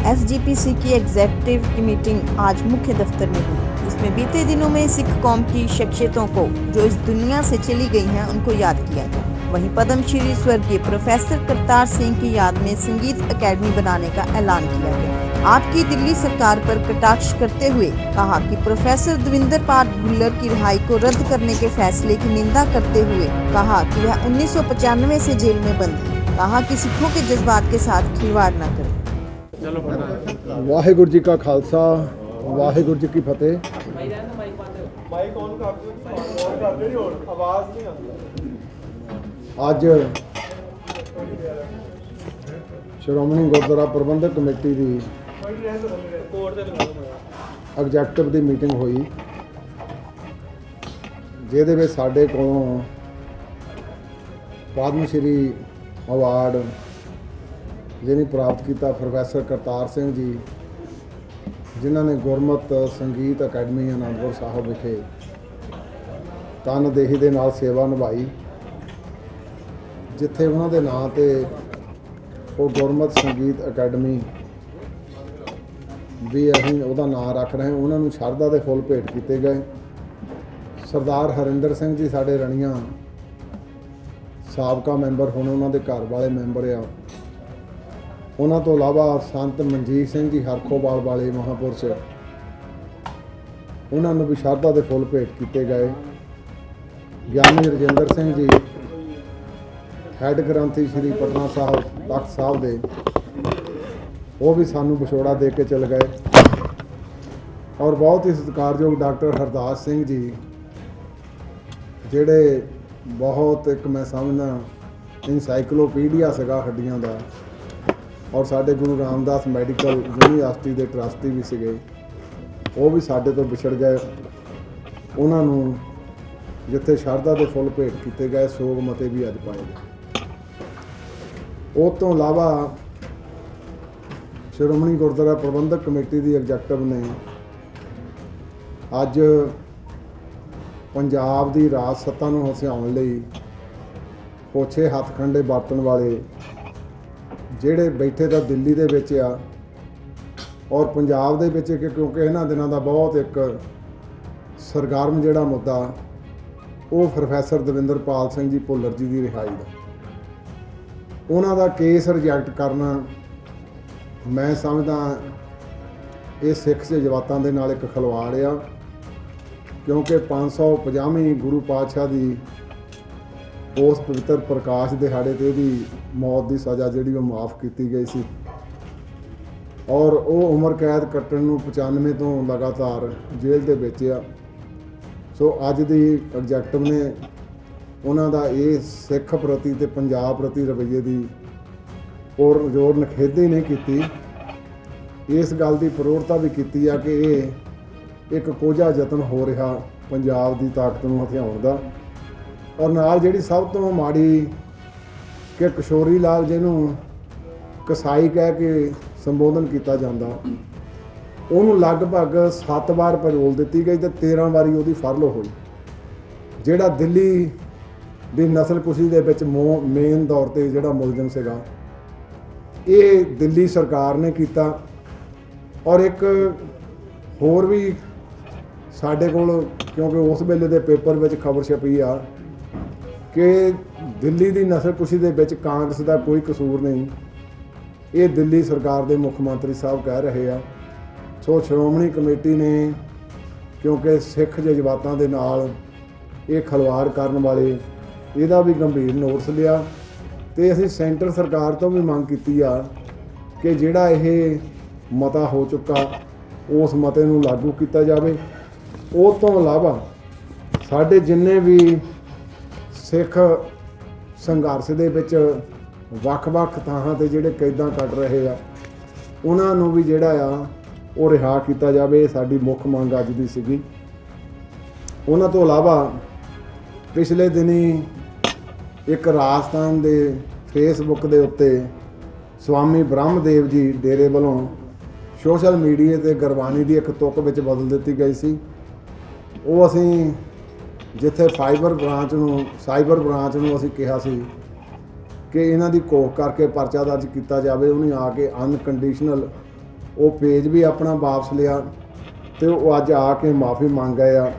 SGPC की executive की meeting आज मुख्य दफ्तर में हुई, जिसमें बीते दिनों में सिख कौम की शख्सियतों को जो इस दुनिया से चली गई हैं उनको याद किया गया। वहीं पद्मश्री स्वर्गीय प्रोफेसर करतार सिंह की याद में संगीत अकेडमी बनाने का ऐलान किया गया। आपकी दिल्ली सरकार पर कटाक्ष करते हुए कहा कि प्रोफेसर दविंदर पाल भुल्लर की रिहाई को रद्द करने के फैसले की निंदा करते हुए कहा कि वह 1995 से जेल में बंद है। कहा कि सिखों के जज्बात के साथ खिलवाड़ न करें। वाहिगुरू जी का खालसा वाहिगुरू जी की फतेह। ਅੱਜ ਸ਼੍ਰੋਮਣੀ ਗੁਰਦੁਆਰਾ ਪ੍ਰਬੰਧਕ ਕਮੇਟੀ ਦੀ ਐਗਜ਼ੈਕਟਿਵ ਦੀ ਮੀਟਿੰਗ ਹੋਈ, ਜਿਹਦੇ ਵਿੱਚ ਸਾਡੇ ਕੋਲੋਂ ਪਦਮ ਸ਼੍ਰੀ ਅਵਾਰਡ ਜਿਹਨੇ ਪ੍ਰਾਪਤ ਕੀਤਾ ਪ੍ਰੋਫੈਸਰ ਕਰਤਾਰ ਸਿੰਘ ਜੀ, ਜਿਨ੍ਹਾਂ ਨੇ ਗੁਰਮਤ ਸੰਗੀਤ ਅਕੈਡਮੀ ਅਨੰਦਪੁਰ ਸਾਹਿਬ ਵਿਖੇ ਤਨਦੇਹੀ ਦੇ ਨਾਲ ਸੇਵਾ ਨਿਭਾਈ, ਜਿੱਥੇ ਉਹਨਾਂ ਦੇ ਨਾਂ 'ਤੇ ਉਹ ਗੁਰਮਤ ਸੰਗੀਤ ਅਕੈਡਮੀ ਵੀ ਅਸੀਂ ਉਹਦਾ ਨਾਂ ਰੱਖ ਰਹੇ ਹਾਂ। ਉਹਨਾਂ ਨੂੰ ਸ਼ਰਧਾ ਦੇ ਫੁੱਲ ਭੇਟ ਕੀਤੇ ਗਏ। ਸਰਦਾਰ ਹਰਿੰਦਰ ਸਿੰਘ ਜੀ ਸਾਡੇ ਰਣੀਆਂ ਸਾਬਕਾ ਮੈਂਬਰ, ਹੁਣ ਉਹਨਾਂ ਦੇ ਘਰ ਵਾਲੇ ਮੈਂਬਰ ਆ। ਉਹਨਾਂ ਤੋਂ ਇਲਾਵਾ ਸੰਤ ਮਨਜੀਤ ਸਿੰਘ ਜੀ ਹਰਖੋਵਾਲ ਵਾਲੇ ਮਹਾਂਪੁਰਸ਼, ਉਹਨਾਂ ਨੂੰ ਵੀ ਸ਼ਰਧਾ ਦੇ ਫੁੱਲ ਭੇਟ ਕੀਤੇ ਗਏ। ਗਿਆਨੀ ਰਜਿੰਦਰ ਸਿੰਘ ਜੀ ਹੈੱਡ ਗ੍ਰੰਥੀ ਸ਼੍ਰੀ ਪਟਨਾ ਸਾਹਿਬ ਤਖਤ ਸਾਹਿਬ ਦੇ, ਉਹ ਵੀ ਸਾਨੂੰ ਵਿਛੋੜਾ ਦੇ ਕੇ ਚਲੇ ਗਏ। ਔਰ ਬਹੁਤ ਹੀ ਸਤਿਕਾਰਯੋਗ ਡਾਕਟਰ ਹਰਦਾਸ ਸਿੰਘ ਜੀ, ਜਿਹੜੇ ਬਹੁਤ ਇੱਕ ਮੈਂ ਸਮਝਦਾ ਇਨਸਾਈਕਲੋਪੀਡੀਆ ਸੀਗਾ ਹੱਡੀਆਂ ਦਾ, ਔਰ ਸਾਡੇ ਗੁਰੂ ਰਾਮਦਾਸ ਮੈਡੀਕਲ ਯੂਨੀਵਰਸਿਟੀ ਦੇ ਟਰਸਟੀ ਵੀ ਸੀਗੇ, ਉਹ ਵੀ ਸਾਡੇ ਤੋਂ ਵਿਛੜ ਗਏ। ਉਹਨਾਂ ਨੂੰ ਜਿੱਥੇ ਸ਼ਰਧਾ ਦੇ ਫੁੱਲ ਭੇਟ ਕੀਤੇ ਗਏ, ਸੋਗ ਮਤੇ ਵੀ ਅੱਜ ਪਾਏ ਗਏ। ਉਹ ਤੋਂ ਇਲਾਵਾ ਸ਼੍ਰੋਮਣੀ ਗੁਰਦੁਆਰਾ ਪ੍ਰਬੰਧਕ ਕਮੇਟੀ ਦੀ ਐਗਜ਼ੈਕਟਿਵ ਨੇ ਅੱਜ ਪੰਜਾਬ ਦੀ ਰਾਜ ਸੱਤਾ ਨੂੰ ਹਸਿਆਉਣ ਲਈ ਪੋਛੇ ਹੱਥ ਖੰਡੇ ਵਰਤਣ ਵਾਲੇ ਜਿਹੜੇ ਬੈਠੇ ਤਾਂ ਦਿੱਲੀ ਦੇ ਵਿੱਚ ਆ, ਔਰ ਪੰਜਾਬ ਦੇ ਵਿੱਚ ਕਿਉਂਕਿ ਇਹਨਾਂ ਦਿਨਾਂ ਦਾ ਬਹੁਤ ਇੱਕ ਸਰਗਰਮ ਜਿਹੜਾ ਮੁੱਦਾ ਉਹ ਪ੍ਰੋਫੈਸਰ ਦਵਿੰਦਰ ਪਾਲ ਸਿੰਘ ਜੀ ਭੁੱਲਰ ਜੀ ਦੀ ਰਿਹਾਈ ਦਾ, ਉਹਨਾਂ ਦਾ ਕੇਸ ਰਿਜੈਕਟ ਕਰਨਾ, ਮੈਂ ਸਮਝਦਾ ਇਹ ਸਿੱਖ ਜਜ਼ਬਾਤਾਂ ਦੇ ਨਾਲ ਇੱਕ ਖਿਲਵਾੜ ਆ। ਕਿਉਂਕਿ 550ਵੀਂ ਗੁਰੂ ਪਾਤਸ਼ਾਹ ਦੀ ਉਸ ਪਵਿੱਤਰ ਪ੍ਰਕਾਸ਼ ਦਿਹਾੜੇ 'ਤੇ ਇਹਦੀ ਮੌਤ ਦੀ ਸਜ਼ਾ ਜਿਹੜੀ ਉਹ ਮਾफ़ ਕੀਤੀ ਗਈ ਸੀ, ਔਰ ਉਹ ਉਮਰ ਕੈਦ ਕੱਟਣ ਨੂੰ 95 ਤੋਂ ਲਗਾਤਾਰ ਜੇਲ੍ਹ ਦੇ ਵਿੱਚ ਆ। ਸੋ ਅੱਜ ਦੀ ਐਗਜ਼ੈਕਟਿਵ ਨੇ ਉਹਨਾਂ ਦਾ ਇਹ ਸਿੱਖ ਪ੍ਰਤੀ ਅਤੇ ਪੰਜਾਬ ਪ੍ਰਤੀ ਰਵੱਈਏ ਦੀ ਔਰ ਜ਼ੋਰ ਨਿਖੇਧੀ ਨਹੀਂ ਕੀਤੀ, ਇਸ ਗੱਲ ਦੀ ਪ੍ਰੋੜਤਾ ਵੀ ਕੀਤੀ ਆ ਕਿ ਇਹ ਇੱਕ ਕੋਝਾ ਯਤਨ ਹੋ ਰਿਹਾ ਪੰਜਾਬ ਦੀ ਤਾਕਤ ਨੂੰ ਹਥਿਆਉਣ ਦਾ। ਔਰ ਨਾਲ ਜਿਹੜੀ ਸਭ ਤੋਂ ਮਾੜੀ ਕਿ ਕਿਸ਼ੋਰੀ ਲਾਲ ਜਿਹਨੂੰ ਕਸਾਈ ਕਹਿ ਕੇ ਸੰਬੋਧਨ ਕੀਤਾ ਜਾਂਦਾ, ਉਹਨੂੰ ਲਗਭਗ 7 ਵਾਰ ਪੈਰੋਲ ਦਿੱਤੀ ਗਈ ਅਤੇ 13 ਵਾਰੀ ਉਹਦੀ ਫਰਲ ਹੋਈ। ਜਿਹੜਾ ਦਿੱਲੀ ਦੀ ਨਸਲਕੁਸ਼ੀ ਦੇ ਵਿੱਚ ਮੇਨ ਤੌਰ 'ਤੇ ਜਿਹੜਾ ਮੁਲਜ਼ਮ ਸੀਗਾ, ਇਹ ਦਿੱਲੀ ਸਰਕਾਰ ਨੇ ਕੀਤਾ। ਔਰ ਇੱਕ ਹੋਰ ਵੀ ਸਾਡੇ ਕੋਲ, ਕਿਉਂਕਿ ਉਸ ਵੇਲੇ ਦੇ ਪੇਪਰ ਵਿੱਚ ਖਬਰ ਛਪੀ ਆ ਕਿ ਦਿੱਲੀ ਦੀ ਨਸਲਕੁਸ਼ੀ ਦੇ ਵਿੱਚ ਕਾਂਗਰਸ ਦਾ ਕੋਈ ਕਸੂਰ ਨਹੀਂ, ਇਹ ਦਿੱਲੀ ਸਰਕਾਰ ਦੇ ਮੁੱਖ ਮੰਤਰੀ ਸਾਹਿਬ ਕਹਿ ਰਹੇ ਆ। ਸੋ ਸ਼੍ਰੋਮਣੀ ਕਮੇਟੀ ਨੇ ਕਿਉਂਕਿ ਸਿੱਖ ਜਜ਼ਬਾਤਾਂ ਦੇ ਨਾਲ ਇਹ ਖਿਲਵਾੜ ਕਰਨ ਵਾਲੇ ਇਹਦਾ ਵੀ ਗੰਭੀਰ ਨੋਟਿਸ ਲਿਆ, ਅਤੇ ਅਸੀਂ ਸੈਂਟਰ ਸਰਕਾਰ ਤੋਂ ਵੀ ਮੰਗ ਕੀਤੀ ਆ ਕਿ ਜਿਹੜਾ ਇਹ ਮਤਾ ਹੋ ਚੁੱਕਾ ਉਸ ਮਤੇ ਨੂੰ ਲਾਗੂ ਕੀਤਾ ਜਾਵੇ। ਉਹ ਤੋਂ ਇਲਾਵਾ ਸਾਡੇ ਜਿੰਨੇ ਵੀ ਸਿੱਖ ਸੰਘਰਸ਼ ਦੇ ਵਿੱਚ ਵੱਖ-ਵੱਖ ਥਾਵਾਂ 'ਤੇ ਜਿਹੜੇ ਕੈਦਾਂ ਕੱਟ ਰਹੇ ਆ, ਉਹਨਾਂ ਨੂੰ ਵੀ ਜਿਹੜਾ ਆ ਉਹ ਰਿਹਾ ਕੀਤਾ ਜਾਵੇ। ਸਾਡੀ ਮੁੱਖ ਮੰਗ ਅੱਜ ਦੀ ਸੀਗੀ। ਉਹਨਾਂ ਤੋਂ ਇਲਾਵਾ ਪਿਛਲੇ ਦਿਨੀ ਇੱਕ ਰਾਜਸਥਾਨ ਦੇ ਫੇਸਬੁੱਕ ਦੇ ਉੱਤੇ ਸਵਾਮੀ ਬ੍ਰਹਮਦੇਵ ਜੀ ਡੇਰੇ ਵੱਲੋਂ ਸੋਸ਼ਲ ਮੀਡੀਆ 'ਤੇ ਗੁਰਬਾਣੀ ਦੀ ਇੱਕ ਤੁਕ ਵਿੱਚ ਬਦਲ ਦਿੱਤੀ ਗਈ ਸੀ। ਉਹ ਅਸੀਂ ਜਿੱਥੇ ਸਾਈਬਰ ਬ੍ਰਾਂਚ ਨੂੰ ਅਸੀਂ ਕਿਹਾ ਸੀ ਕਿ ਇਹਨਾਂ ਦੀ ਕੋਖ ਕਰਕੇ ਪਰਚਾ ਦਰਜ ਕੀਤਾ ਜਾਵੇ, ਉਹਨੇ ਆ ਕੇ ਅਨਕੰਡੀਸ਼ਨਲ ਉਹ ਪੇਜ ਵੀ ਆਪਣਾ ਵਾਪਸ ਲਿਆ ਤੇ ਉਹ ਅੱਜ ਆ ਕੇ ਮਾਫੀ ਮੰਗ ਗਏ ਆ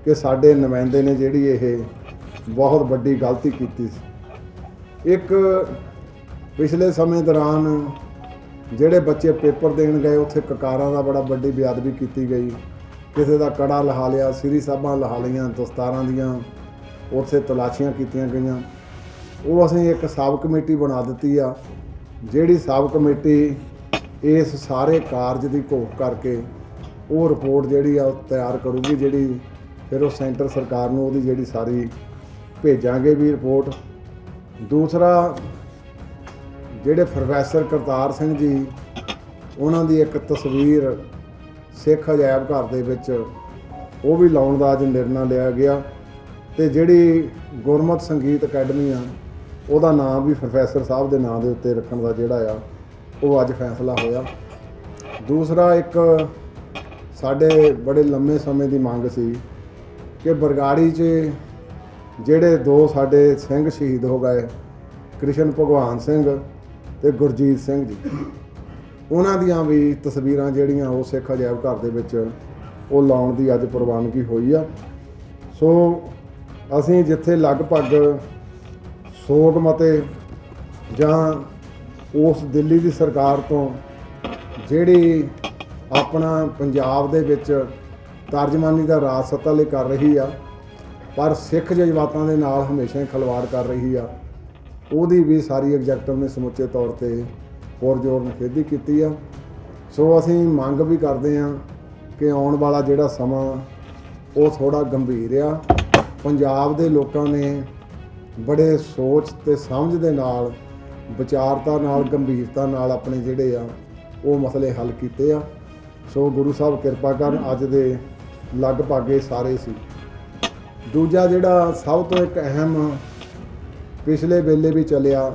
ਕਿ ਸਾਡੇ ਨੁਮਾਇੰਦੇ ਨੇ ਜਿਹੜੀ ਇਹ ਬਹੁਤ ਵੱਡੀ ਗਲਤੀ ਕੀਤੀ ਸੀ। ਇੱਕ ਪਿਛਲੇ ਸਮੇਂ ਦੌਰਾਨ ਜਿਹੜੇ ਬੱਚੇ ਪੇਪਰ ਦੇਣ ਗਏ ਉੱਥੇ ਕਕਾਰਾਂ ਦਾ ਬੜਾ ਵੱਡੀ ਬੇਅਦਬੀ ਕੀਤੀ ਗਈ, ਕਿਸੇ ਦਾ ਕੜਾ ਲਹਾ ਲਿਆ, ਸ੍ਰੀ ਸਾਹਿਬਾਂ ਲਹਾ ਲਈਆਂ, ਦਸਤਾਰਾਂ ਦੀਆਂ ਉੱਥੇ ਤਲਾਸ਼ੀਆਂ ਕੀਤੀਆਂ ਗਈਆਂ। ਉਹ ਅਸੀਂ ਇੱਕ ਸਬ ਕਮੇਟੀ ਬਣਾ ਦਿੱਤੀ ਆ, ਜਿਹੜੀ ਸਬ ਕਮੇਟੀ ਇਸ ਸਾਰੇ ਕਾਰਜ ਦੀ ਘੋਖ ਕਰਕੇ ਉਹ ਰਿਪੋਰਟ ਜਿਹੜੀ ਆ ਉਹ ਤਿਆਰ ਕਰੂਗੀ, ਜਿਹੜੀ ਫਿਰ ਉਹ ਸੈਂਟਰ ਸਰਕਾਰ ਨੂੰ ਉਹਦੀ ਜਿਹੜੀ ਸਾਰੀ ਭੇਜਾਂਗੇ ਵੀ ਰਿਪੋਰਟ। ਦੂਸਰਾ, ਜਿਹੜੇ ਪ੍ਰੋਫੈਸਰ ਕਰਤਾਰ ਸਿੰਘ ਜੀ, ਉਹਨਾਂ ਦੀ ਇੱਕ ਤਸਵੀਰ ਸਿੱਖ ਅਜਾਇਬ ਘਰ ਦੇ ਵਿੱਚ ਉਹ ਵੀ ਲਾਉਣ ਦਾ ਅੱਜ ਨਿਰਣਾ ਲਿਆ ਗਿਆ ਤੇ ਜਿਹੜੀ ਗੁਰਮਤਿ ਸੰਗੀਤ ਅਕੈਡਮੀ ਆ ਉਹਦਾ ਨਾਮ ਵੀ ਪ੍ਰੋਫੈਸਰ ਸਾਹਿਬ ਦੇ ਨਾਂ ਦੇ ਉੱਤੇ ਰੱਖਣ ਦਾ ਜਿਹੜਾ ਆ ਉਹ ਅੱਜ ਫੈਸਲਾ ਹੋਇਆ। ਦੂਸਰਾ, ਇੱਕ ਸਾਡੇ ਬੜੇ ਲੰਮੇ ਸਮੇਂ ਦੀ ਮੰਗ ਸੀ ਕਿ ਬਰਗਾੜੀ 'ਚ ਜਿਹੜੇ ਦੋ ਸਾਡੇ ਸਿੰਘ ਸ਼ਹੀਦ ਹੋ ਗਏ, ਕ੍ਰਿਸ਼ਨ ਭਗਵਾਨ ਸਿੰਘ ਤੇ ਗੁਰਜੀਤ ਸਿੰਘ ਜੀ, ਉਹਨਾਂ ਦੀਆਂ ਵੀ ਤਸਵੀਰਾਂ ਜਿਹੜੀਆਂ ਉਹ ਸਿੱਖ ਅਜਾਇਬ ਘਰ ਦੇ ਵਿੱਚ ਉਹ ਲਾਉਣ ਦੀ ਅੱਜ ਪ੍ਰਵਾਨਗੀ ਹੋਈ ਆ। ਸੋ ਅਸੀਂ ਜਿੱਥੇ ਲਗਭਗ ਸੋਗ ਮਤੇ ਜਾਂ ਉਸ ਦਿੱਲੀ ਦੀ ਸਰਕਾਰ ਤੋਂ ਜਿਹੜੀ ਆਪਣਾ ਪੰਜਾਬ ਦੇ ਵਿੱਚ ਤਰਜਮਾਨੀ ਦਾ ਰਾਜ ਸੱਤਾ ਲਈ ਕਰ ਰਹੀ ਆ, ਪਰ ਸਿੱਖ ਜਜ਼ਬਾਤਾਂ ਦੇ ਨਾਲ ਹਮੇਸ਼ਾ ਹੀ ਖਿਲਵਾੜ ਕਰ ਰਹੀ ਆ, ਉਹਦੀ ਵੀ ਸਾਰੀ ਐਗਜ਼ੈਕਟਿਵ ਨੇ ਸਮੁੱਚੇ ਤੌਰ 'ਤੇ ਪੁਰਜ਼ੋਰ ਨਿਖੇਧੀ ਕੀਤੀ ਆ। ਸੋ ਅਸੀਂ ਮੰਗ ਵੀ ਕਰਦੇ ਹਾਂ ਕਿ ਆਉਣ ਵਾਲਾ ਜਿਹੜਾ ਸਮਾਂ ਉਹ ਥੋੜ੍ਹਾ ਗੰਭੀਰ ਆ। ਪੰਜਾਬ ਦੇ ਲੋਕਾਂ ਨੇ ਬੜੇ ਸੋਚ ਤੇ ਸਮਝ ਦੇ ਨਾਲ, ਵਿਚਾਰਤਾ ਨਾਲ, ਗੰਭੀਰਤਾ ਨਾਲ ਆਪਣੇ ਜਿਹੜੇ ਆ ਉਹ ਮਸਲੇ ਹੱਲ ਕੀਤੇ ਆ। ਸੋ ਗੁਰੂ ਸਾਹਿਬ ਕਿਰਪਾ ਕਰਨ, ਅੱਜ ਦੇ ਲਗਭਗ ਇਹ ਸਾਰੇ ਸੀ। ਦੂਜਾ ਜਿਹੜਾ ਸਭ ਤੋਂ ਇੱਕ ਅਹਿਮ ਪਿਛਲੇ ਵੇਲੇ ਵੀ ਚੱਲਿਆ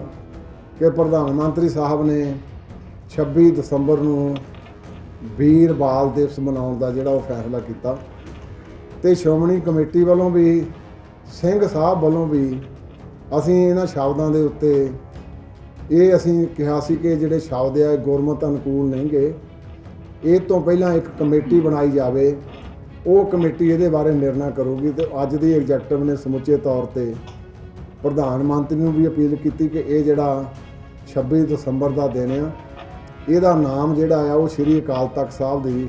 ਕਿ ਪ੍ਰਧਾਨ ਮੰਤਰੀ ਸਾਹਿਬ ਨੇ 26 ਦਸੰਬਰ ਨੂੰ ਵੀਰ ਬਾਲ ਦਿਵਸ ਮਨਾਉਣ ਦਾ ਜਿਹੜਾ ਉਹ ਫੈਸਲਾ ਕੀਤਾ ਤੇ ਸ਼੍ਰੋਮਣੀ ਕਮੇਟੀ ਵੱਲੋਂ ਵੀ, ਸਿੰਘ ਸਾਹਿਬ ਵੱਲੋਂ ਵੀ ਅਸੀਂ ਇਹਨਾਂ ਸ਼ਬਦਾਂ ਦੇ ਉੱਤੇ ਇਹ ਅਸੀਂ ਕਿਹਾ ਸੀ ਕਿ ਜਿਹੜੇ ਸ਼ਬਦ ਆ ਗੁਰਮਤਿ ਅਨੁਕੂਲ ਨਹੀਂ ਗਏ, ਇਹ ਤੋਂ ਪਹਿਲਾਂ ਇੱਕ ਕਮੇਟੀ ਬਣਾਈ ਜਾਵੇ, ਉਹ ਕਮੇਟੀ ਇਹਦੇ ਬਾਰੇ ਨਿਰਣਾ ਕਰੂਗੀ। ਤੇ ਅੱਜ ਦੀ ਐਗਜ਼ੈਕਟਿਵ ਨੇ ਸਮੁੱਚੇ ਤੌਰ 'ਤੇ ਪ੍ਰਧਾਨ ਮੰਤਰੀ ਨੂੰ ਵੀ ਅਪੀਲ ਕੀਤੀ ਕਿ ਇਹ ਜਿਹੜਾ 26 ਦਸੰਬਰ ਦਾ ਦਿਨ ਆ, ਇਹਦਾ ਨਾਮ ਜਿਹੜਾ ਆ ਉਹ ਸ਼੍ਰੀ ਅਕਾਲ ਤਖਤ ਸਾਹਿਬ ਦੀ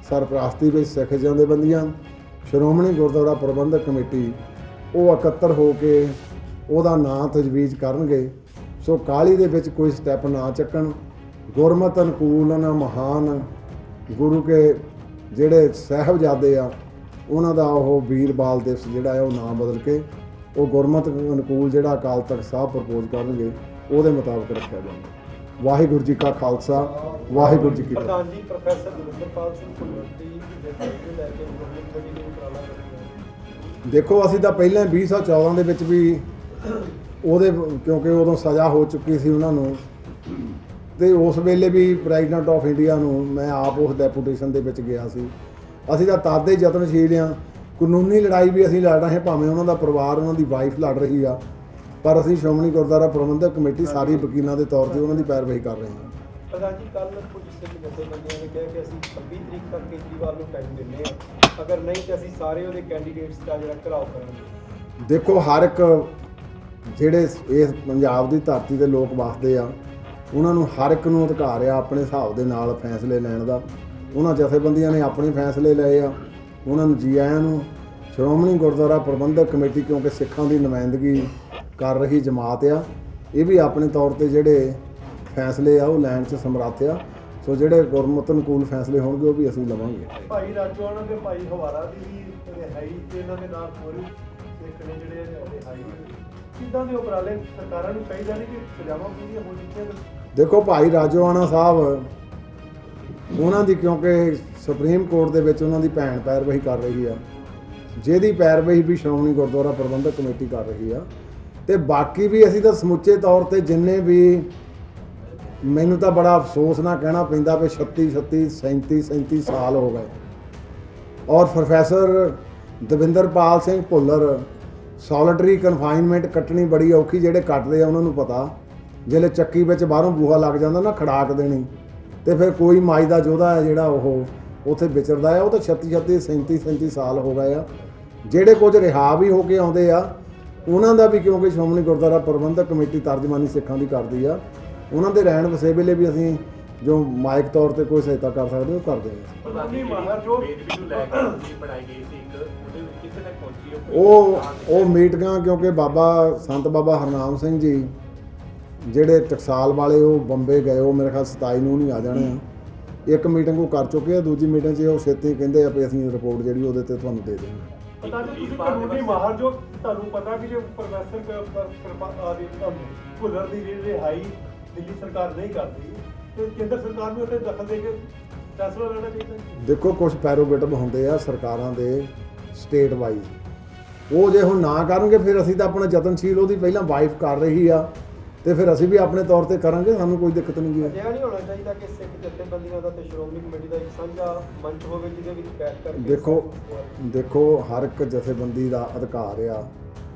ਸਰਪ੍ਰਸਤੀ ਵਿੱਚ ਸਿੱਖ ਜਥੇਬੰਦੀਆਂ, ਸ਼੍ਰੋਮਣੀ ਗੁਰਦੁਆਰਾ ਪ੍ਰਬੰਧਕ ਕਮੇਟੀ ਉਹ ਇਕੱਤਰ ਹੋ ਕੇ ਉਹਦਾ ਨਾਂ ਤਜਵੀਜ਼ ਕਰਨਗੇ। ਸੋ ਕਾਹਲੀ ਦੇ ਵਿੱਚ ਕੋਈ ਸਟੈਪ ਨਾ ਚੱਕਣ, ਗੁਰਮਤਿ ਅਨੁਕੂਲ ਉਹਨਾਂ ਮਹਾਨ ਗੁਰੂ ਕੇ ਜਿਹੜੇ ਸਾਹਿਬਜ਼ਾਦੇ ਆ ਉਹਨਾਂ ਦਾ ਉਹ ਵੀਰ ਬਾਲ ਦਿਵਸ ਜਿਹੜਾ ਹੈ ਉਹ ਨਾਂ ਬਦਲ ਕੇ ਉਹ ਗੁਰਮਤਿ ਅਨੁਕੂਲ ਜਿਹੜਾ ਅਕਾਲ ਤਖਤ ਸਾਹਿਬ ਪ੍ਰਪੋਜ਼ ਕਰਨਗੇ ਉਹਦੇ ਮੁਤਾਬਕ ਰੱਖਿਆ ਜਾਵੇ। ਵਾਹਿਗੁਰੂ ਜੀ ਕਾ ਖਾਲਸਾ, ਵਾਹਿਗੁਰੂ ਜੀ ਕੀ ਫਤਿਹ। ਪ੍ਰਧਾਨ ਜੀ ਪ੍ਰੋਫੈਸਰ ਦਵਿੰਦਰਪਾਲ ਸਿੰਘ ਭੁੱਲਰ ਦੀ ਜਥੇਬੰਦੀ ਲੈ ਕੇ ਗਵਰਨਮੈਂਟ ਕਮੇਟੀ ਨੂੰ ਉਪਰਾਲਾ ਕਰੀ। ਦੇਖੋ, ਅਸੀਂ ਤਾਂ ਪਹਿਲਾਂ 2014 ਦੇ ਵਿੱਚ ਵੀ ਉਹਦੇ, ਕਿਉਂਕਿ ਉਦੋਂ ਸਜ਼ਾ ਹੋ ਚੁੱਕੀ ਸੀ ਉਹਨਾਂ ਨੂੰ, ਤੇ ਉਸ ਵੇਲੇ ਵੀ ਪ੍ਰੈਜ਼ੀਡੈਂਟ ਆਫ ਇੰਡੀਆ ਨੂੰ ਮੈਂ ਆਪ ਉਸ ਡੈਪੂਟੇਸ਼ਨ ਦੇ ਵਿੱਚ ਗਿਆ ਸੀ। ਅਸੀਂ ਤਾਂ ਤਦ ਦੇ ਯਤਨਸ਼ੀਲ ਹਾਂ, ਕਾਨੂੰਨੀ ਲੜਾਈ ਵੀ ਅਸੀਂ ਲੜ ਰਹੇ ਹਾਂ, ਭਾਵੇਂ ਉਹਨਾਂ ਦਾ ਪਰਿਵਾਰ, ਉਹਨਾਂ ਦੀ ਵਾਈਫ ਲੜ ਰਹੀ ਆ, ਪਰ ਅਸੀਂ ਸ਼੍ਰੋਮਣੀ ਗੁਰਦੁਆਰਾ ਪ੍ਰਬੰਧਕ ਕਮੇਟੀ ਸਾਰੀ ਵਕੀਲਾਂ ਦੇ ਤੌਰ 'ਤੇ ਉਹਨਾਂ ਦੀ ਪੈਰਵਾਈ ਕਰ ਰਹੇ ਹਾਂ। ਪ੍ਰਧਾਨ ਜੀ, ਕੱਲ੍ਹ ਕੁਝ ਸਿੱਖ ਜਥੇਬੰਦੀਆਂ ਨੇ ਕਿਹਾ ਕਿ ਅਸੀਂ 26 ਤਰੀਕ ਤੱਕ ਕੇਜਰੀਵਾਲ ਨੂੰ ਟਾਈਮ ਦਿੰਦੇ ਹਾਂ, ਅਗਰ ਨਹੀਂ ਤਾਂ ਅਸੀਂ ਸਾਰੇ ਉਹਦੇ ਕੈਂਡੀਡੇਟਸ ਦਾ ਜਿਹੜਾ ਘਿਰਾਓ ਕਰਾਂਗੇ। ਦੇਖੋ, ਹਰ ਇੱਕ ਜਿਹੜੇ ਇਸ ਪੰਜਾਬ ਦੀ ਧਰਤੀ 'ਤੇ ਲੋਕ ਵਸਦੇ ਆ, ਉਹਨਾਂ ਨੂੰ ਹਰ ਇੱਕ ਨੂੰ ਅਧਿਕਾਰ ਆ ਆਪਣੇ ਹਿਸਾਬ ਦੇ ਨਾਲ ਫੈਸਲੇ ਲੈਣ ਦਾ। ਉਹਨਾਂ ਜਥੇਬੰਦੀਆਂ ਨੇ ਆਪਣੇ ਫੈਸਲੇ ਲਏ ਆ, ਉਹਨਾਂ ਨੂੰ ਜੀ ਆਇਆਂ ਨੂੰ। ਸ਼੍ਰੋਮਣੀ ਗੁਰਦੁਆਰਾ ਪ੍ਰਬੰਧਕ ਕਮੇਟੀ ਕਿਉਂਕਿ ਸਿੱਖਾਂ ਦੀ ਨੁਮਾਇੰਦਗੀ ਕਰ ਰਹੀ ਜਮਾਤ ਆ, ਇਹ ਵੀ ਆਪਣੇ ਤੌਰ 'ਤੇ ਜਿਹੜੇ ਫੈਸਲੇ ਆ ਉਹ ਲੈਣ 'ਚ ਸਮਰੱਥ ਆ। ਸੋ ਜਿਹੜੇ ਗੁਰਮਤਿ ਅਨੁਕੂਲ ਫੈਸਲੇ ਹੋਣਗੇ ਉਹ ਵੀ ਅਸੀਂ ਲਵਾਂਗੇ। ਭਾਈ ਰਾਜੋਆਣਾ ਤੇ ਭਾਈ ਹਵਾਰਾ ਦੀ ਵੀ ਰਿਹਾਈ ਤੇ ਇਹਨਾਂ ਦੇ ਨਾਲ ਹੋਰ ਸਿੱਖ ਨੇ ਜਿਹੜੇ ਰਿਹਾਈ, ਕਿੱਦਾਂ ਦੇ ਉਪਰਾਲੇ ਸਰਕਾਰਾਂ ਨੂੰ ਚਾਹੀਦਾ ਨਹੀਂ ਕਿ ਸਜ਼ਾਵਾਂ ਪੂਰੀਆਂ ਹੋ ਚੁੱਕੀਆਂ। ਦੇਖੋ, ਭਾਈ ਰਾਜੋਆਣਾ ਸਾਹਿਬ, ਉਹਨਾਂ ਦੀ ਕਿਉਂਕਿ ਸੁਪਰੀਮ ਕੋਰਟ ਦੇ ਵਿੱਚ ਉਹਨਾਂ ਦੀ ਭੈਣ ਪੈਰਵਾਈ ਕਰ ਰਹੀ ਆ, ਜਿਹਦੀ ਪੈਰਵਾਈ ਵੀ ਸ਼੍ਰੋਮਣੀ ਗੁਰਦੁਆਰਾ ਪ੍ਰਬੰਧਕ ਕਮੇਟੀ ਕਰ ਰਹੀ ਆ, ਤੇ ਬਾਕੀ ਵੀ ਅਸੀਂ ਤਾਂ ਸਮੁੱਚੇ ਤੌਰ 'ਤੇ ਜਿੰਨੇ ਵੀ, ਮੈਨੂੰ ਤਾਂ ਬੜਾ ਅਫਸੋਸ ਨਾਲ ਕਹਿਣਾ ਪੈਂਦਾ ਵੀ 37 ਸਾਲ ਹੋ ਗਏ, ਔਰ ਪ੍ਰੋਫੈਸਰ ਦਵਿੰਦਰਪਾਲ ਸਿੰਘ ਭੁੱਲਰ ਸੋਲਿਟਰੀ ਕਨਫਾਈਨਮੈਂਟ ਕੱਟਣੀ ਬੜੀ ਔਖੀ, ਜਿਹੜੇ ਕੱਟਦੇ ਆ ਉਹਨਾਂ ਨੂੰ ਪਤਾ, ਜਿਹੜੇ ਚੱਕੀ ਵਿੱਚ ਬਾਹਰੋਂ ਬੂਹਾ ਲੱਗ ਜਾਂਦਾ ਨਾ ਖੜਾਕ ਦੇਣੀ, ਤੇ ਫਿਰ ਕੋਈ ਮਾਈ ਦਾ ਯੋਧਾ ਹੈ ਜਿਹੜਾ ਉਹ ਉੱਥੇ ਵਿਚਰਦਾ ਆ। ਉਹ ਤਾਂ 36 37 ਸਾਲ ਹੋ ਗਏ ਆ। ਜਿਹੜੇ ਕੁਝ ਰਿਹਾ ਵੀ ਹੋ ਕੇ ਆਉਂਦੇ ਆ ਉਹਨਾਂ ਦਾ ਵੀ, ਕਿਉਂਕਿ ਸ਼੍ਰੋਮਣੀ ਗੁਰਦੁਆਰਾ ਪ੍ਰਬੰਧਕ ਕਮੇਟੀ ਤਰਜਮਾਨੀ ਸਿੱਖਾਂ ਦੀ ਕਰਦੀ ਆ, ਉਹਨਾਂ ਦੇ ਰਹਿਣ ਵਸੇ ਵੇਲੇ ਵੀ ਅਸੀਂ ਜੋ ਮਾਇਕ ਤੌਰ ਤੇ ਕੋਈ ਸਹਾਇਤਾ ਕਰ ਸਕਦੇ ਉਹ ਕਰਦੇ ਹਾਂ। ਪ੍ਰਧਾਨੀ ਮਾਹਰ ਜੋ ਬੇਦਬੀ ਨੂੰ ਲੈ ਕੇ ਮੀਟਿੰਗ ਬਣਾਈ ਗਈ ਸੀ ਇੱਕ, ਉਹਦੇ ਵਿੱਚ ਕਿੱਥੇ ਤੱਕ ਪਹੁੰਚੀ ਉਹ ਮੀਟਿੰਗਾਂ, ਕਿਉਂਕਿ ਸੰਤ ਬਾਬਾ ਹਰਨਾਮ ਸਿੰਘ ਜੀ ਜਿਹੜੇ ਟਕਸਾਲ ਵਾਲੇ ਉਹ ਬੰਬੇ ਗਏ, ਉਹ ਮੇਰੇ ਖਿਆਲ 27 ਨੂੰ ਨਹੀਂ ਆ ਜਾਣੇ ਆ। ਇੱਕ ਮੀਟਿੰਗ ਉਹ ਕਰ ਚੁੱਕੇ ਆ, ਦੂਜੀ ਮੀਟਿੰਗ 'ਚ ਉਹ ਛੇਤੀ ਕਹਿੰਦੇ ਆ ਵੀ ਅਸੀਂ ਰਿਪੋਰਟ ਜਿਹੜੀ ਉਹਦੇ ਤੇ ਤੁਹਾਨੂੰ ਦੇ ਦੇਵਾਂਗੇ। ਪਤਾ ਨਹੀਂ ਤੁਸੀਂ ਕਾਨੂੰਨੀ ਮਾਹਰ ਜੋ, ਤੁਹਾਨੂੰ ਪਤਾ ਕਿ ਜੇ ਪ੍ਰੋਫੈਸਰ ਭੁੱਲਰ ਦੀ ਰਿਹਾਈ ਦਿੱਲੀ ਸਰਕਾਰ ਨਹੀਂ ਕਰਦੀ ਤੇ ਕੇਂਦਰ ਸਰਕਾਰ ਨੂੰ ਉੱਤੇ ਦਖਲ ਦੇ ਕੇ ਫੈਸਲਾ ਲੈਣਾ ਚਾਹੀਦਾ। ਦੇਖੋ ਕੁਝ ਪੈਰੋਗੇਟਿਵ ਹੁੰਦੇ ਆ ਸਰਕਾਰਾਂ ਦੇ ਸਟੇਟ ਵਾਈਜ਼, ਉਹ ਜੇ ਹੁਣ ਨਾ ਕਰਨਗੇ ਫਿਰ ਅਸੀਂ ਤਾਂ ਆਪਣਾ ਯਤਨਸ਼ੀਲ, ਉਹਦੀ ਪਹਿਲਾਂ ਵਾਈਫ ਕਰ ਰਹੀ ਆ ਤੇ ਫਿਰ ਅਸੀਂ ਵੀ ਆਪਣੇ ਤੌਰ ਤੇ ਕਰਾਂਗੇ, ਸਾਨੂੰ ਕੋਈ ਦਿੱਕਤ ਨਹੀਂ ਗੀ। ਅਜਿਹਾ ਨਹੀਂ ਹੋਣਾ ਚਾਹੀਦਾ ਕਿ ਸਿੱਖ ਜਥੇਬੰਦੀਆਂ ਦਾ ਤੇ ਸ਼੍ਰੋਮਣੀ ਕਮੇਟੀ ਦਾ ਇੱਕ ਸਾਂਝਾ ਮੰਚ ਹੋਵੇ ਜਿਹਦੇ ਵਿੱਚ ਬੈਠ ਕਰਕੇ ਦੇਖੋ ਹਰ ਇੱਕ ਜਥੇਬੰਦੀ ਦਾ ਅਧਿਕਾਰ ਆ,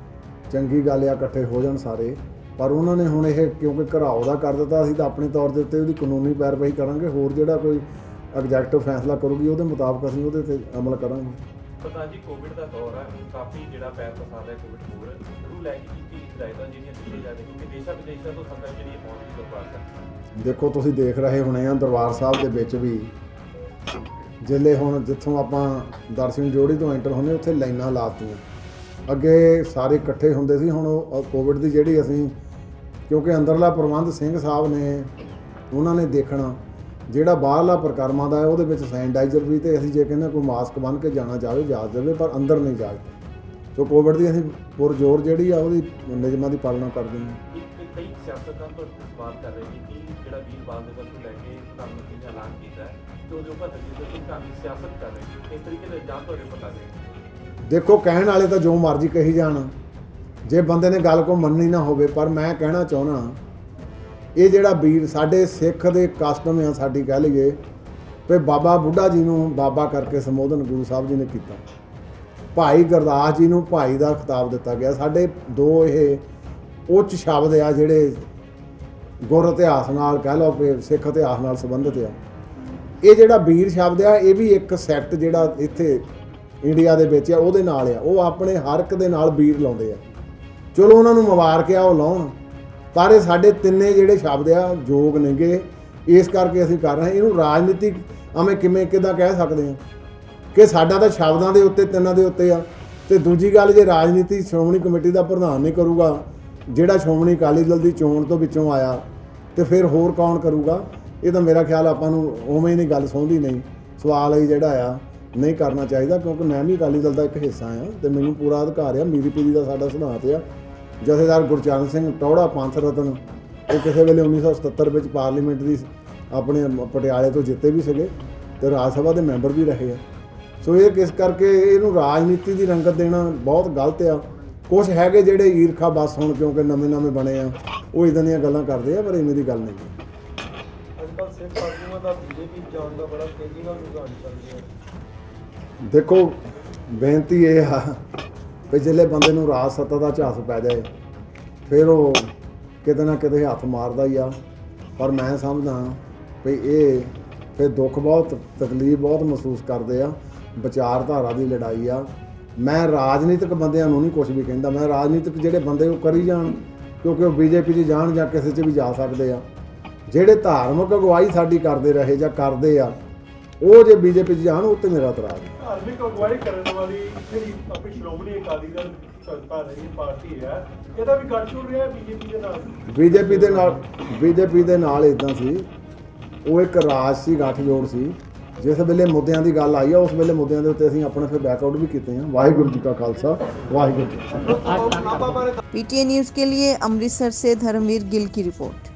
ਚੰਗੀ ਗੱਲ ਆ ਇਕੱਠੇ ਹੋ ਜਾਣ ਸਾਰੇ, ਪਰ ਉਹਨਾਂ ਨੇ ਹੁਣ ਇਹ ਕਿਉਂਕਿ ਘਰਾਓ ਦਾ ਕਰ ਦਿੱਤਾ, ਅਸੀਂ ਤਾਂ ਆਪਣੇ ਤੌਰ ਦੇ ਉੱਤੇ ਉਹਦੀ ਕਾਨੂੰਨੀ ਪੈਰਵਾਈ ਕਰਾਂਗੇ। ਹੋਰ ਜਿਹੜਾ ਕੋਈ ਐਗਜ਼ੈਕਟਿਵ ਫੈਸਲਾ ਕਰੂਗੀ ਉਹਦੇ ਮੁਤਾਬਕ ਅਸੀਂ ਉਹਦੇ ਤੇ ਅਮਲ ਕਰਾਂਗੇ। ਪਤਾ ਜੀ ਕੋਵਿਡ ਦਾ ਦੌਰ ਹੈ, ਕਾਫੀ ਜਿਹੜਾ ਪੈਰ ਪਸਾਰ ਰਿਹਾ ਕੋਵਿਡ ਹੋਰ ਨੂੰ ਲੈ ਕੇ ਕੀ ਹਦਾਇਤਾਂ ਜਿਹੜੀਆਂ ਦਿੱਤੀਆਂ ਜਾ ਰਹੀਆਂ, ਕਿਉਂਕਿ ਦੇਸ਼ਾਂ ਵਿਦੇਸ਼ਾਂ ਤੋਂ ਸੰਗਤ ਜਿਹੜੀ ਪਹੁੰਚਦੀ ਦਰਬਾਰ ਸਾਹਿਬ। ਦੇਖੋ ਤੁਸੀਂ ਦੇਖ ਰਹੇ ਹੋਣੇ ਆ ਦਰਬਾਰ ਸਾਹਿਬ ਦੇ ਵਿੱਚ ਵੀ ਜਿੱਲੇ ਹੁਣ ਜਿੱਥੋਂ ਆਪਾਂ ਦਰਸ਼ਨ ਜੋੜੀ ਤੋਂ ਐਂਟਰ ਹੁੰਦੇ ਉੱਥੇ ਲਾਈਨਾਂ ਲਾਤੀਆਂ, ਅੱਗੇ ਸਾਰੇ ਇਕੱਠੇ ਹੁੰਦੇ ਸੀ। ਹੁਣ ਕੋਵਿਡ ਦੀ ਜਿਹੜੀ ਅਸੀਂ, ਕਿਉਂਕਿ ਅੰਦਰਲਾ ਪ੍ਰਬੰਧ ਸਿੰਘ ਸਾਹਿਬ ਨੇ ਉਹਨਾਂ ਨੇ ਦੇਖਣਾ, ਜਿਹੜਾ ਬਾਹਰਲਾ ਪ੍ਰਕਰਮਾਂ ਦਾ ਹੈ ਉਹਦੇ ਵਿੱਚ ਸੈਨੀਟਾਈਜ਼ਰ ਵੀ, ਤੇ ਅਸੀਂ ਜੇ ਕਹਿੰਦੇ ਕੋਈ ਮਾਸਕ ਬੰਨ੍ਹ ਕੇ ਜਾਣਾ ਚਾਹਵੇ ਜਾ ਜਾਵੇ, ਪਰ ਅੰਦਰ ਨਹੀਂ ਜਾ। ਸੋ ਕੋਵਿਡ ਦੀ ਅਸੀਂ ਪੁਰਜ਼ੋਰ ਜਿਹੜੀ ਆ ਉਹਦੀ ਨਿਯਮਾਂ ਦੀ ਪਾਲਣਾ ਕਰਦੇ ਹਾਂ। ਕਈ ਸਿਆਸਤਦਾਨ ਤੋਂ ਸਵਾਲ ਕਰ ਰਹੇ ਨੇ ਕਿ ਜਿਹੜਾ ਵੀਰਵਾਰ ਦਿਵਸ ਨੂੰ ਲੈ ਕੇ ਪ੍ਰਧਾਨ ਮੰਤਰੀ ਨੇ ਐਲਾਨ ਕੀਤਾ ਹੈ ਕਿ ਉਹਦੇ ਉੱਪਰ ਹਜੇ ਸਿਆਸਤ ਕਰ ਰਹੇ ਨੇ, ਇਸ ਤਰੀਕੇ ਨਾਲ ਜਾਂ ਤੁਹਾਡੇ ਪਤਾ ਨਹੀਂ। ਦੇਖੋ ਕਹਿਣ ਵਾਲੇ ਤਾਂ ਜੋ ਮਰਜ਼ੀ ਕਹੀ ਜਾਣ, ਜੇ ਬੰਦੇ ਨੇ ਗੱਲ ਕੋ ਮੰਨਣੀ ਨਾ ਹੋਵੇ, ਪਰ ਮੈਂ ਕਹਿਣਾ ਚਾਹੁੰਦਾ ਇਹ ਜਿਹੜਾ ਵੀਰ ਸਾਡੇ ਸਿੱਖ ਦੇ ਕਸਟਮ ਆ, ਸਾਡੀ ਕਹਿ ਲਈਏ ਵੀ ਬਾਬਾ ਬੁੱਢਾ ਜੀ ਨੂੰ ਬਾਬਾ ਕਰਕੇ ਸੰਬੋਧਨ ਗੁਰੂ ਸਾਹਿਬ ਜੀ ਨੇ ਕੀਤਾ, ਭਾਈ ਗੁਰਦਾਸ ਜੀ ਨੂੰ ਭਾਈ ਦਾ ਖਿਤਾਬ ਦਿੱਤਾ ਗਿਆ। ਸਾਡੇ ਦੋ ਇਹ ਉੱਚ ਸ਼ਬਦ ਆ ਜਿਹੜੇ ਗੁਰ ਇਤਿਹਾਸ ਨਾਲ ਕਹਿ ਲਓ ਵੀ ਸਿੱਖ ਇਤਿਹਾਸ ਨਾਲ ਸੰਬੰਧਿਤ ਆ। ਇਹ ਜਿਹੜਾ ਵੀਰ ਸ਼ਬਦ ਆ ਇਹ ਵੀ ਇੱਕ ਸੈਕਟ ਜਿਹੜਾ ਇੱਥੇ ਇੰਡੀਆ ਦੇ ਵਿੱਚ ਆ ਉਹਦੇ ਨਾਲ ਆ, ਉਹ ਆਪਣੇ ਹਰ ਇੱਕ ਦੇ ਨਾਲ ਵੀਰ ਲਾਉਂਦੇ ਆ। ਚਲੋ ਉਹਨਾਂ ਨੂੰ ਮੁਬਾਰਕ ਆ ਉਹ ਲਾਉਣ, ਪਰ ਇਹ ਸਾਡੇ ਤਿੰਨੇ ਜਿਹੜੇ ਸ਼ਬਦ ਆ ਯੋਗ ਨੇਗੇ, ਇਸ ਕਰਕੇ ਅਸੀਂ ਕਰ ਰਹੇ ਹਾਂ। ਇਹਨੂੰ ਰਾਜਨੀਤਿਕ ਐਵੇਂ ਕਿੱਦਾਂ ਕਹਿ ਸਕਦੇ ਹਾਂ ਕਿ ਸਾਡਾ ਤਾਂ ਸ਼ਬਦਾਂ ਦੇ ਉੱਤੇ ਤਿੰਨਾਂ ਦੇ ਉੱਤੇ ਆ। ਤੇ ਦੂਜੀ ਗੱਲ, ਜੇ ਰਾਜਨੀਤੀ ਸ਼੍ਰੋਮਣੀ ਕਮੇਟੀ ਦਾ ਪ੍ਰਧਾਨ ਨਹੀਂ ਕਰੂਗਾ, ਜਿਹੜਾ ਸ਼੍ਰੋਮਣੀ ਅਕਾਲੀ ਦਲ ਦੀ ਚੋਣ ਤੋਂ ਵਿੱਚੋਂ ਆਇਆ, ਤੇ ਫਿਰ ਹੋਰ ਕੌਣ ਕਰੂਗਾ? ਇਹ ਤਾਂ ਮੇਰਾ ਖਿਆਲ ਆਪਾਂ ਨੂੰ ਉਵੇਂ ਨਹੀਂ ਗੱਲ ਸੌਂਦੀ ਨਹੀਂ, ਸਵਾਲ ਇਹ ਜਿਹੜਾ ਆ ਨਹੀਂ ਕਰਨਾ ਚਾਹੀਦਾ, ਕਿਉਂਕਿ ਮੈਂ ਵੀ ਅਕਾਲੀ ਦਲ ਦਾ ਇੱਕ ਹਿੱਸਾ ਆ ਤੇ ਮੈਨੂੰ ਪੂਰਾ ਅਧਿਕਾਰ ਆ। ਮੀਰੀ ਪੀਰੀ ਦਾ ਸਾਡਾ ਸਿਧਾਂਤ ਆ। ਜਥੇਦਾਰ ਗੁਰਚਰਨ ਸਿੰਘ ਟੌੜਾ ਪੰਥ ਰਤਨ, ਉਹ ਕਿਸੇ ਵੇਲੇ 1977 ਵਿੱਚ ਪਾਰਲੀਮੈਂਟ ਦੀ ਆਪਣੇ ਪਟਿਆਲੇ ਤੋਂ ਜਿੱਤੇ ਵੀ ਸੀਗੇ ਤੇ ਰਾਜ ਸਭਾ ਦੇ ਮੈਂਬਰ ਵੀ ਰਹੇ ਆ। ਸੋ ਇਹ ਕਿਸ ਕਰਕੇ ਇਹਨੂੰ ਰਾਜਨੀਤੀ ਦੀ ਰੰਗਤ ਦੇਣਾ ਬਹੁਤ ਗਲਤ ਆ। ਕੁਛ ਹੈਗੇ ਜਿਹੜੇ ਈਰਖਾ ਬਸ ਹੁਣ ਕਿਉਂਕਿ ਨਵੇਂ ਬਣੇ ਆ, ਉਹ ਇਦਾਂ ਦੀਆਂ ਗੱਲਾਂ ਕਰਦੇ ਆ, ਪਰ ਇਹ ਮੇਰੀ ਗੱਲ ਨਹੀਂ। ਅੱਜ ਕੱਲ੍ਹ ਸਿੱਖ ਆਗੂਆਂ ਦਾ ਬੀਜੇਪੀ ਜਾਣ ਦਾ ਬੜਾ ਤੇਜ਼ੀ ਨਾਲ ਰੁਝਾਨ ਚੱਲ ਰਿਹਾ। ਦੇਖੋ ਬੇਨਤੀ ਇਹ ਆ ਵੀ ਜਿਹੜੇ ਬੰਦੇ ਨੂੰ ਰਾਜ ਸੱਤਾ ਦਾ ਝਾਸ ਪੈ ਜਾਏ ਫਿਰ ਉਹ ਕਿਤੇ ਨਾ ਕਿਤੇ ਹੱਥ ਮਾਰਦਾ ਹੀ ਆ। ਪਰ ਮੈਂ ਸਮਝਦਾ ਵੀ ਇਹ ਫਿਰ ਦੁੱਖ ਬਹੁਤ, ਤਕਲੀਫ ਬਹੁਤ ਮਹਿਸੂਸ ਕਰਦੇ ਆ। ਵਿਚਾਰਧਾਰਾ ਦੀ ਲੜਾਈ ਆ। ਮੈਂ ਰਾਜਨੀਤਿਕ ਬੰਦਿਆਂ ਨੂੰ ਨਹੀਂ ਕੁਝ ਵੀ ਕਹਿੰਦਾ, ਮੈਂ ਰਾਜਨੀਤਿਕ ਜਿਹੜੇ ਬੰਦੇ ਉਹ ਕਰੀ ਜਾਣ, ਕਿਉਂਕਿ ਉਹ ਬੀਜੇਪੀ 'ਚ ਜਾਣ ਜਾਂ ਕਿਸੇ 'ਚ ਵੀ ਜਾ ਸਕਦੇ ਆ। ਜਿਹੜੇ ਧਾਰਮਿਕ ਅਗਵਾਈ ਸਾਡੀ ਕਰਦੇ ਰਹੇ ਜਾਂ ਕਰਦੇ ਆ, ਉਹ ਜੇ ਬੀਜੇਪੀ 'ਚ ਜਾਣ, ਉੱਤੇ ਮੇਰਾ ਇਤਰਾਜ਼ ਹੈ। ਧਾਰਮਿਕ ਅਗਵਾਈ ਕਰਨ ਵਾਲੀ ਜਿਹੜੀ ਆਪਣੀ ਸ਼੍ਰੋਮਣੀ ਅਕਾਲੀ ਦਲ ਸੰਸਥਾ ਰਹੀ ਪਾਰਟੀ ਹੈ, ਇਹਦਾ ਵੀ ਗੱਠਜੋੜ ਰਿਹਾ ਬੀਜੇਪੀ ਦੇ ਨਾਲ। ਬੀਜੇਪੀ ਦੇ ਨਾਲ ਇਦਾਂ ਸੀ, ਉਹ ਇੱਕ ਰਾਜਸੀ ਗੱਠਜੋੜ ਸੀ। ਜਿਸ ਵੇਲੇ ਮੁੱਦਿਆਂ ਦੀ ਗੱਲ ਆਈ ਆ, ਉਸ ਵੇਲੇ ਮੁੱਦਿਆਂ ਦੇ ਉੱਤੇ ਅਸੀਂ ਆਪਣੇ ਫਿਰ ਬੈਕਆਊਟ ਵੀ ਕੀਤੇ हैं। वाहिगुरु जी का खालसा, वाहिगुरु जी। PTN न्यूज़ के लिए अमृतसर से धर्मवीर गिल की रिपोर्ट।